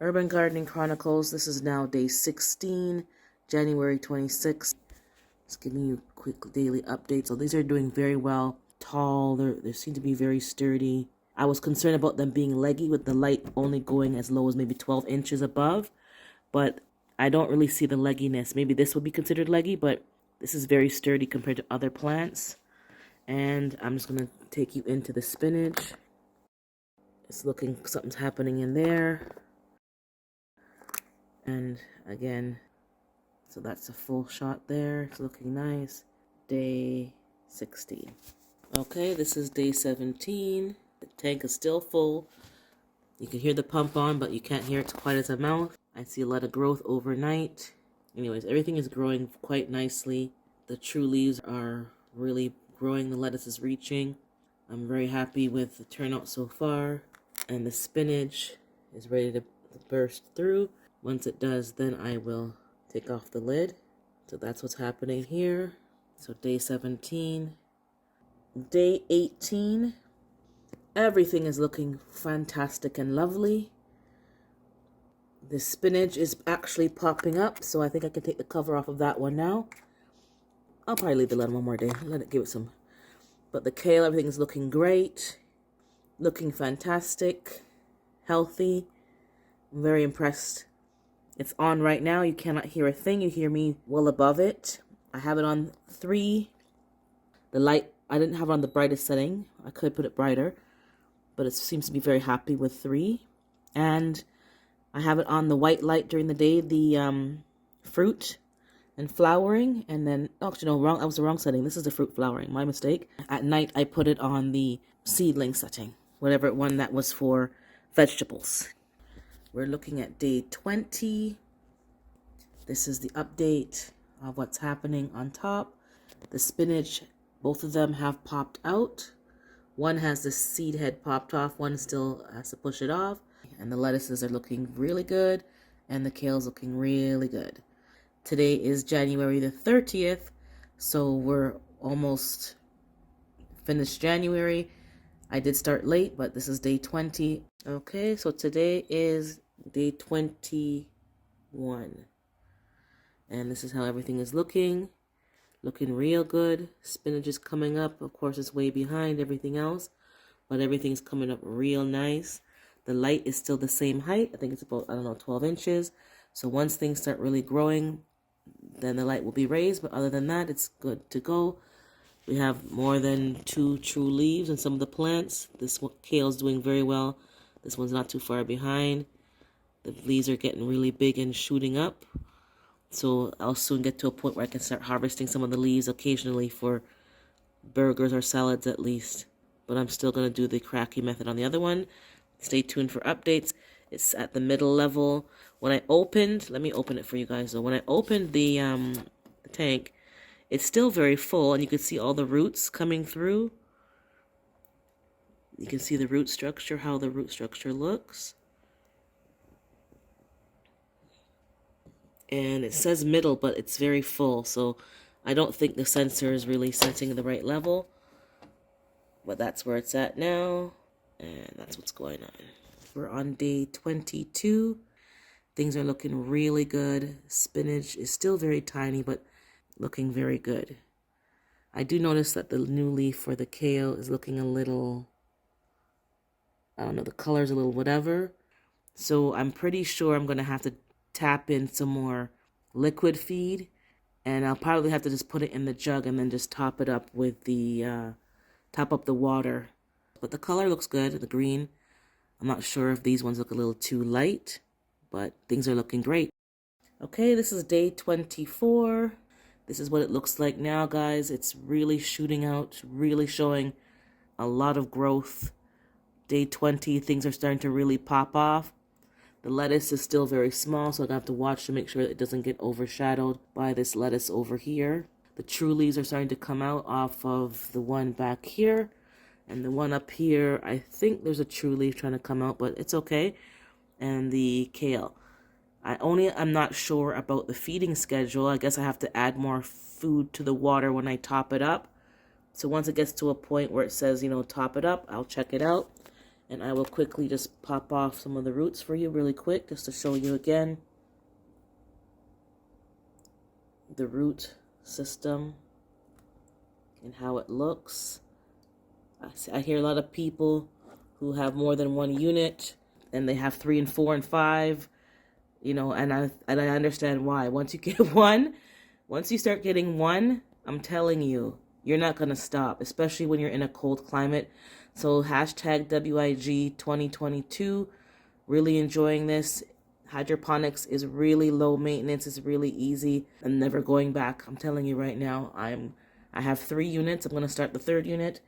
Urban Gardening Chronicles, this is now day 16, January 26th. Just giving you quick daily updates. So these are doing very well. Tall, they seem to be very sturdy. I was concerned about them being leggy with the light only going as low as maybe 12 inches above, but I don't really see the legginess. Maybe this would be considered leggy, but this is very sturdy compared to other plants. And I'm just going to take you into the spinach. It's looking, something's happening in there. And again, so that's a full shot there. It's looking nice. Day 16. Okay, this is day 17. The tank is still full. You can hear the pump on, but you can't hear it quite as a mouth. I see a lot of growth overnight. Anyways, everything is growing quite nicely. The true leaves are really growing. The lettuce is reaching. I'm very happy with the turnout so far. And the spinach is ready to burst through. Once it does, then I will take off the lid. So that's what's happening here. So day 17. Day 18. Everything is looking fantastic and lovely. The spinach is actually popping up, so I think I can take the cover off of that one now. I'll probably leave the lid one more day. Let it give it some. But the kale, everything is looking great. Looking fantastic. Healthy. I'm very impressed. It's on right now. You cannot hear a thing. You hear me well above it. I have it on 3. The light, I didn't have it on the brightest setting. I could put it brighter, but it seems to be very happy with 3. And I have it on the white light during the day, the fruit and flowering. And then, oh, actually, no, wrong. That was the wrong setting. This is the fruit flowering. My mistake. At night, I put it on the seedling setting, whatever one that was for vegetables. We're looking at day 20. This is the update of what's happening on top. The spinach, both of them have popped out. One has the seed head popped off. One still has to push it off. And the lettuces are looking really good. And the kale's looking really good. Today is January the 30th. So we're almost finished January. I did start late, but this is day 20. Okay, so today is day 21. And this is how everything is looking. Looking real good. Spinach is coming up. Of course, it's way behind everything else, but everything's coming up real nice. The light is still the same height. I think it's about, 12 inches. So once things start really growing, then the light will be raised. But other than that, it's good to go. We have more than 2 true leaves in some of the plants. This kale is doing very well. This one's not too far behind. The leaves are getting really big and shooting up. So I'll soon get to a point where I can start harvesting some of the leaves occasionally for burgers or salads at least. But I'm still going to do the cracky method on the other one. Stay tuned for updates. It's at the middle level. When I opened, let me open it for you guys though. When I opened the tank, it's still very full and you can see all the roots coming through. You can see the root structure, how the root structure looks. And it says middle, but it's very full. So I don't think the sensor is really sensing at the right level. But that's where it's at now. And that's what's going on. We're on day 22. Things are looking really good. Spinach is still very tiny, but looking very good. I do notice that the new leaf for the kale is looking a little, the color's a little whatever. So I'm pretty sure I'm going to have to tap in some more liquid feed. And I'll probably have to just put it in the jug and then just top it up with the, top up the water. But the color looks good, the green. I'm not sure if these ones look a little too light, but things are looking great. Okay, this is day 24. This is what it looks like now, guys. It's really shooting out, really showing a lot of growth. Day 20, things are starting to really pop off. The lettuce is still very small, so I'm going to have to watch to make sure that it doesn't get overshadowed by this lettuce over here. The true leaves are starting to come out off of the one back here. And the one up here, I think there's a true leaf trying to come out, but it's okay. And the kale. I'm not sure about the feeding schedule. I guess I have to add more food to the water when I top it up. So once it gets to a point where it says, you know, top it up, I'll check it out. And I will quickly just pop off some of the roots for you really quick, just to show you again the root system and how it looks. I hear a lot of people who have more than one unit, and they have 3 and 4 and 5, you know, and I understand why. Once you get one, once you start getting one, I'm telling you, you're not going to stop, especially when you're in a cold climate. So hashtag WIG 2022, really enjoying this. Hydroponics is really low maintenance. It's really easy. I'm never going back. I'm telling you right now, I have 3 units. I'm going to start the 3rd unit,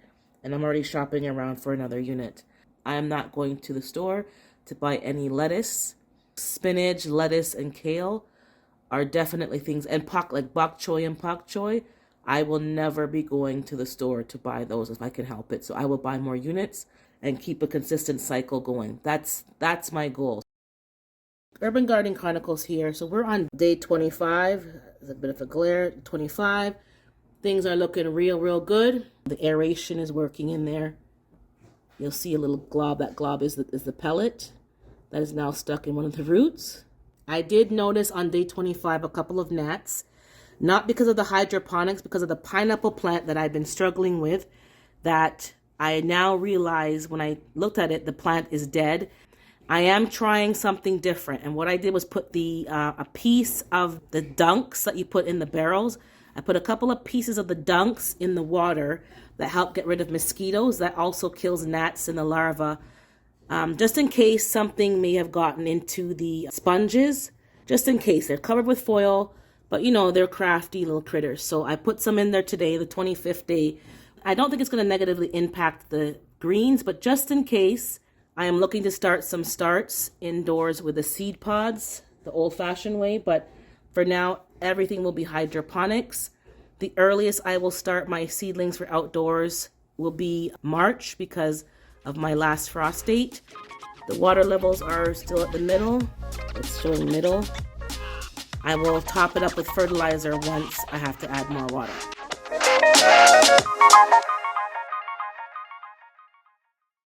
and I'm already shopping around for another unit. I am not going to the store to buy any lettuce. Spinach, lettuce, and kale are definitely things, and like bok choy and pak choy, I will never be going to the store to buy those if I can help it. So I will buy more units and keep a consistent cycle going. That's my goal. Urban Gardening Chronicles here. So we're on day 25. There's a bit of a glare. 25. Things are looking real good. The aeration is working in there. You'll see a little glob. That glob is the pellet that is now stuck in one of the roots. I did notice on day 25 a couple of gnats. Not because of the hydroponics, because of the pineapple plant that I've been struggling with, that I now realize when I looked at it, the plant is dead. I am trying something different. And what I did was put a piece of the dunks that you put in the barrels. I put a couple of pieces of the dunks in the water that help get rid of mosquitoes. That also kills gnats and the larvae. Just in case something may have gotten into the sponges. Just in case. They're covered with foil. But, you know, they're crafty little critters. So I put some in there today, the 25th day. I don't think it's going to negatively impact the greens, but just in case, I am looking to start some starts indoors with the seed pods, the old-fashioned way. But for now, everything will be hydroponics. The earliest I will start my seedlings for outdoors will be March because of my last frost date. The water levels are still at the middle. It's showing middle. I will top it up with fertilizer once I have to add more water.